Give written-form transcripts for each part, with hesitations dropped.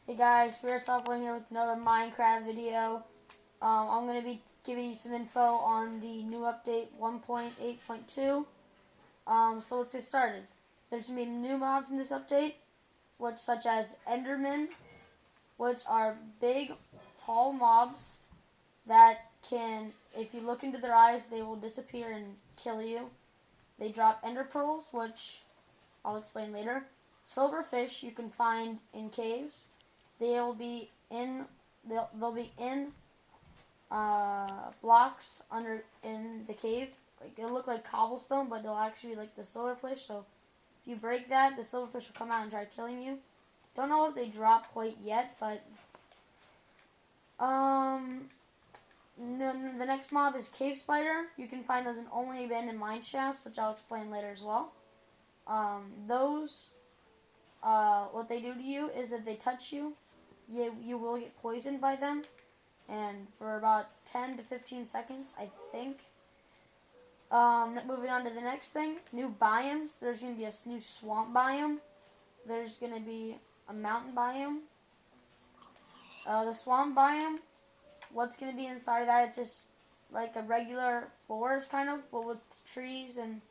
Hey guys, Fearsoftware here with another Minecraft video. I'm going to be giving you some info on the new update 1.8.2. So let's get started. There's going to be new mobs in this update, such as endermen, which are big, tall mobs that can, if you look into their eyes, they will disappear and kill you. They drop ender pearls, which I'll explain later. Silverfish you can find in caves. They'll be in blocks under in the cave. Like it'll look like cobblestone, but they'll actually be like the silverfish. So if you break that, the silverfish will come out and try killing you. Don't know if they drop quite yet, but the next mob is cave spider. You can find those in only abandoned mineshafts, which I'll explain later as well. What they do to you is that they touch you. You will get poisoned by them, and for about 10 to 15 seconds, I think. Moving on to the next thing, new biomes. There's going to be a new swamp biome. There's going to be a mountain biome. The swamp biome, what's going to be inside of that? It's just like a regular forest kind of, but with trees and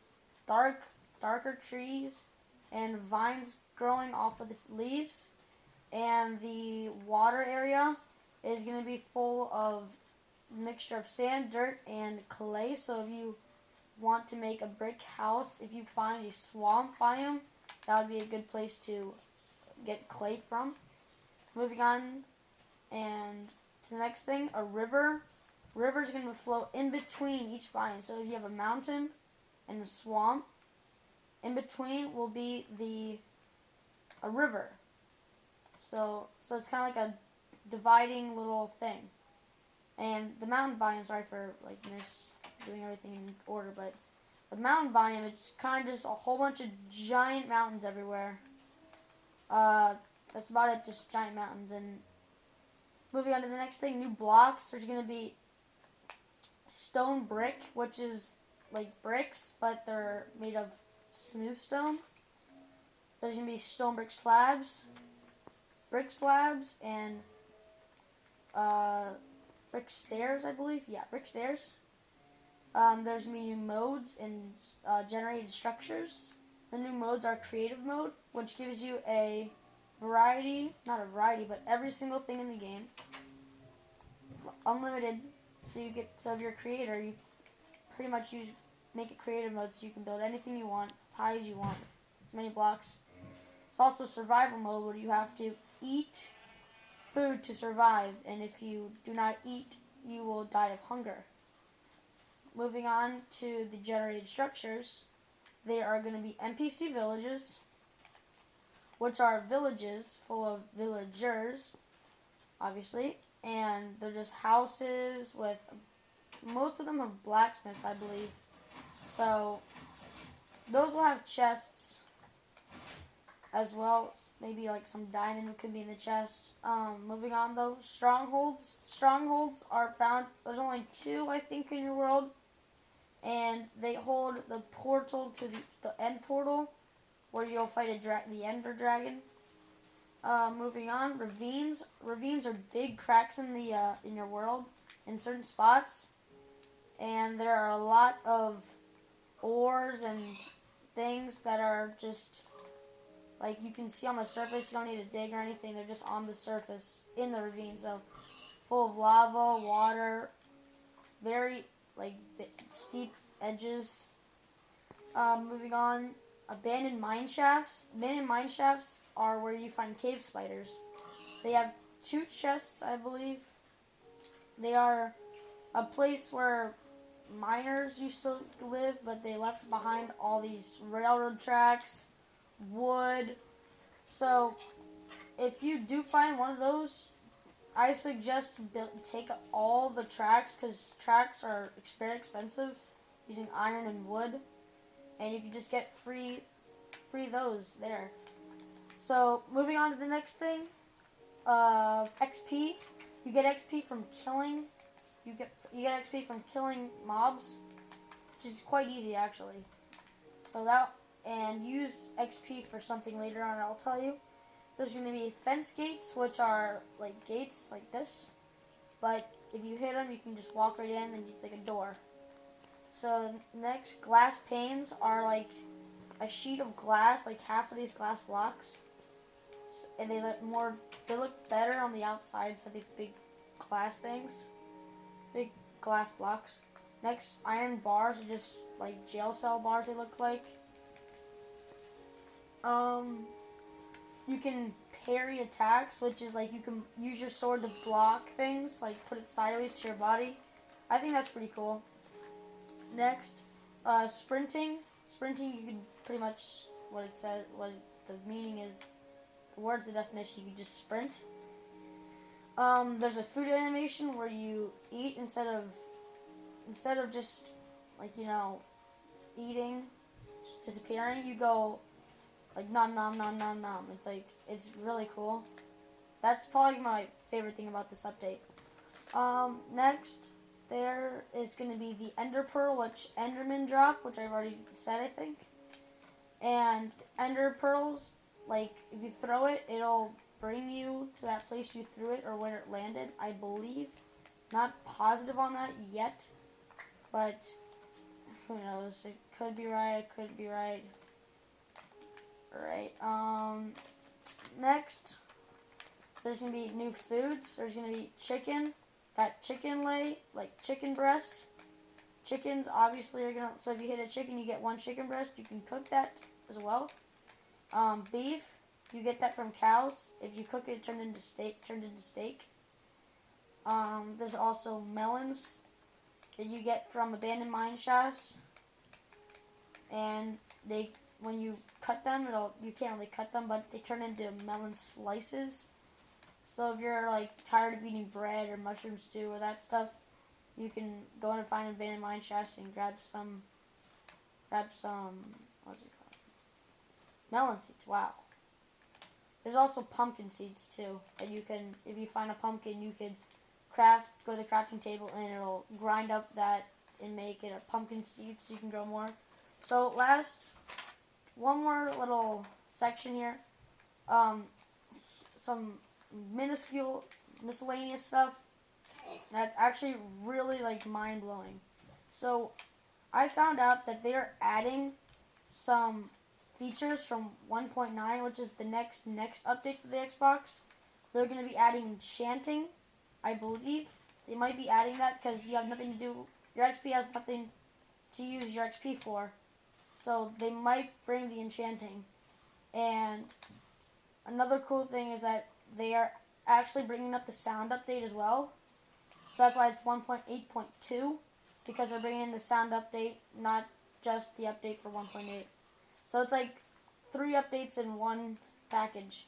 darker trees and vines growing off of the leaves. And the water area is going to be full of a mixture of sand, dirt, and clay. So if you want to make a brick house, if you find a swamp biome, that would be a good place to get clay from. Moving on and to the next thing, a river. Rivers are going to flow in between each biome. So if you have a mountain and a swamp, in between will be a river. So it's kind of like a dividing little thing. And the mountain biome, sorry for like doing everything in order, but the mountain biome, it's kind of just a whole bunch of giant mountains everywhere. That's about it, just giant mountains. And moving on to the next thing, new blocks. There's going to be stone brick, which is like bricks, but they're made of smooth stone. There's going to be stone brick slabs, and brick stairs, I believe. Yeah, brick stairs. There's going to be new modes and generated structures. The new modes are creative mode, which gives you a variety, not a variety, but every single thing in the game. Unlimited, so if you're a creator, you pretty much make it creative mode so you can build anything you want, as high as you want, as many blocks. It's also survival mode where you have to eat food to survive, and if you do not eat, you will die of hunger. Moving on to the generated structures, there are going to be NPC villages, which are villages full of villagers, obviously, and they're just houses with, most of them have blacksmiths, I believe. So those will have chests as well. Maybe like some diamond could be in the chest. Moving on though, strongholds. Strongholds are found, there's only 2 I think in your world. And they hold the portal to the end portal, where you'll fight the ender dragon. Moving on, ravines. Ravines are big cracks in your world in certain spots. And there are a lot of ores and things that are just, like, you can see on the surface. You don't need to dig or anything. They're just on the surface in the ravine. So full of lava, water, very steep edges. Moving on, abandoned mineshafts. Abandoned mineshafts are where you find cave spiders. They have 2 chests, I believe. They are a place where miners used to live, but they left behind all these railroad tracks, wood. So if you do find one of those, I suggest take all the tracks, because tracks are very expensive, using iron and wood, and you can just get free those there. So moving on to the next thing, XP. You get XP from killing. You get XP from killing mobs, which is quite easy actually. So and use XP for something later on, I'll tell you. There's going to be fence gates, which are like gates like this. But if you hit them, you can just walk right in, and it's like a door. So next, glass panes are like a sheet of glass, like half of these glass blocks, and they look better on the outside. So these big glass things, big glass blocks. Next, iron bars are just like jail cell bars. They look like. You can parry attacks, which is like you can use your sword to block things, like put it sideways to your body. I think that's pretty cool. Next, sprinting. Sprinting, you can pretty much, what it says, what the meaning is, the words, the definition, you can just sprint. There's a food animation where you eat instead of just, like, you know, eating, just disappearing, you go like nom nom nom nom nom. It's really cool. That's probably my favorite thing about this update. Next, there is going to be the ender pearl, which enderman drop, which I've already said, I think. And ender pearls, like if you throw it, it'll bring you to that place you threw it or where it landed, I believe. Not positive on that yet, but who knows? It could be right, it could be right. Alright, next, there's going to be new foods. There's going to be chicken. That chicken lay, like chicken breast. Chickens obviously are going to, so if you hit a chicken, you get one chicken breast. You can cook that as well. Beef, you get that from cows. If you cook it, it turns into steak. There's also melons that you get from abandoned mineshafts. And when you cut them, you can't really cut them, but they turn into melon slices. So if you're like tired of eating bread or mushroom stew or that stuff, you can go in and find abandoned mine shafts and grab some what's it called? Melon seeds. Wow. There's also pumpkin seeds too, and you can, if you find a pumpkin, you can go to the crafting table and it'll grind up that and make it a pumpkin seed so you can grow more. So one more little section here. Some minuscule miscellaneous stuff that's actually really like mind-blowing. So I found out that they are adding some features from 1.9, which is the next update for the Xbox. They're going to be adding enchanting, I believe. They might be adding that because you have nothing to do, your XP has nothing to use your XP for. So they might bring the enchanting. And another cool thing is that they are actually bringing up the sound update as well. So that's why it's 1.8.2, because they're bringing in the sound update, not just the update for 1.8. So it's like 3 updates in one package.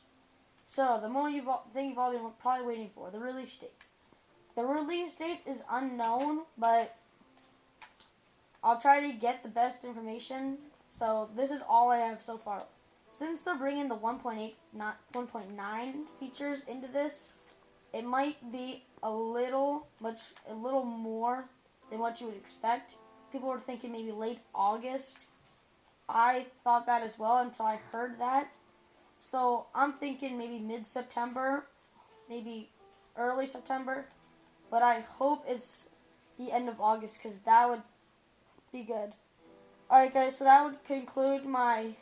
So the thing you've all been probably waiting for, the release date. The release date is unknown, but I'll try to get the best information. So this is all I have so far. Since they're bringing the 1.8, not 1.9 features into this, it might be a little more than what you would expect. People were thinking maybe late August. I thought that as well until I heard that. So I'm thinking maybe mid-September, maybe early September. But I hope it's the end of August because that would be good. Alright guys, so that would conclude my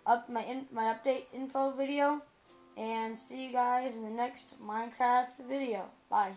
update info video. And see you guys in the next Minecraft video. Bye.